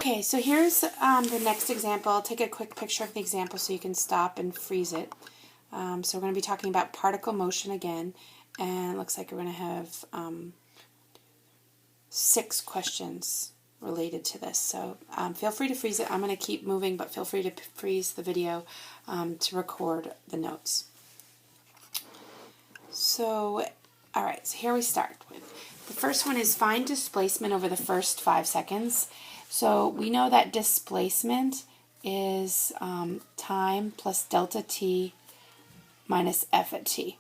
Okay, so here's the next example. I'll take a quick picture of the example so you can stop and freeze it. So we're going to be talking about particle motion again, and it looks like we're going to have 6 questions related to this. So feel free to freeze it. I'm going to keep moving, but feel free to freeze the video to record the notes. So, alright, so here we start with. The first one is find displacement over the first 5 seconds. So we know that displacement is time plus delta t minus f at t.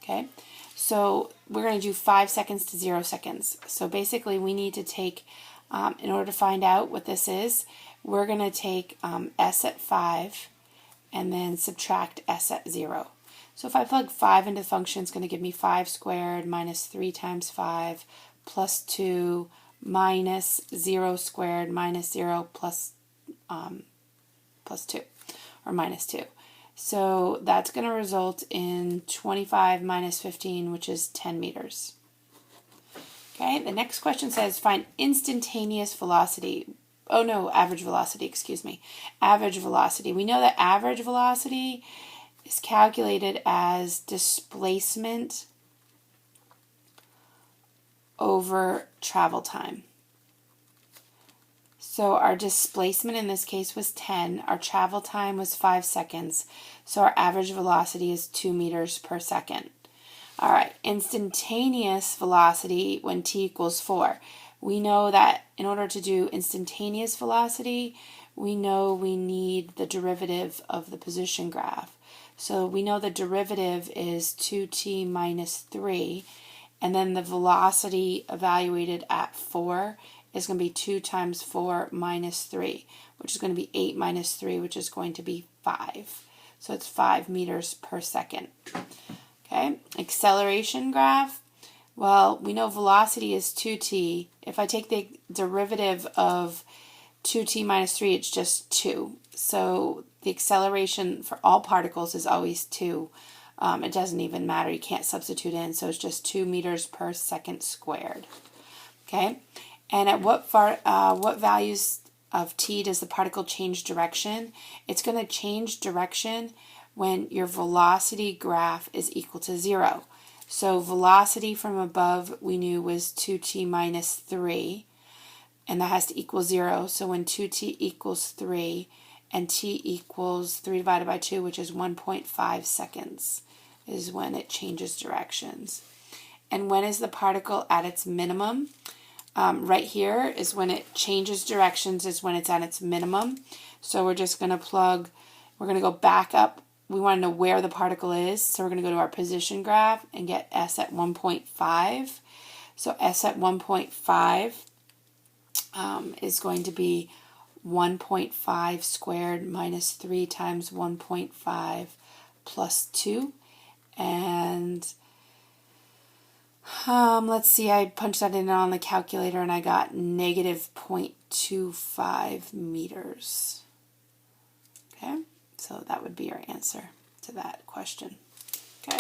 Okay, so we're going to do 5 seconds to 0 seconds. So basically we need to take, in order to find out what this is, we're going to take s at 5 and then subtract s at 0. So if I plug 5 into the function, it's going to give me 5 squared minus 3 times 5 plus 2 minus 0 squared minus 0 plus 2, or minus 2. So that's going to result in 25 minus 15, which is 10 meters. Okay, the next question says find instantaneous velocity. Oh no, average velocity, excuse me. Average velocity. We know that average velocity is calculated as displacement over travel time. So our displacement in this case was 10, our travel time was 5 seconds, so our average velocity is 2 meters per second. Alright, instantaneous velocity when t equals 4. We know that in order to do instantaneous velocity, we know we need the derivative of the position graph. So we know the derivative is 2t minus 3, and then the velocity evaluated at 4 is going to be 2 times 4 minus 3, which is going to be 8 minus 3, which is going to be 5. So it's 5 meters per second. Okay, acceleration graph. Well, we know velocity is 2t. If I take the derivative of 2t minus 3, it's just 2. So the acceleration for all particles is always 2. It doesn't even matter. You can't substitute in. So it's just 2 meters per second squared. Okay. And at what values of t does the particle change direction? It's going to change direction when your velocity graph is equal to 0. So velocity from above we knew was 2t minus 3. And that has to equal 0. So when 2t equals 3 and t equals 3 divided by 2, which is 1.5 seconds, is when it changes directions. And when is the particle at its minimum? Right here is when it changes directions, is when it's at its minimum. So we're just going to plug, we're going to go back up. We want to know where the particle is, so we're going to go to our position graph and get s at 1.5. So s at 1.5 is going to be 1.5 squared minus 3 times 1.5 plus 2. And let's see, I punched that in on the calculator and I got negative 0.25 meters. Okay, so that would be our answer to that question. Okay.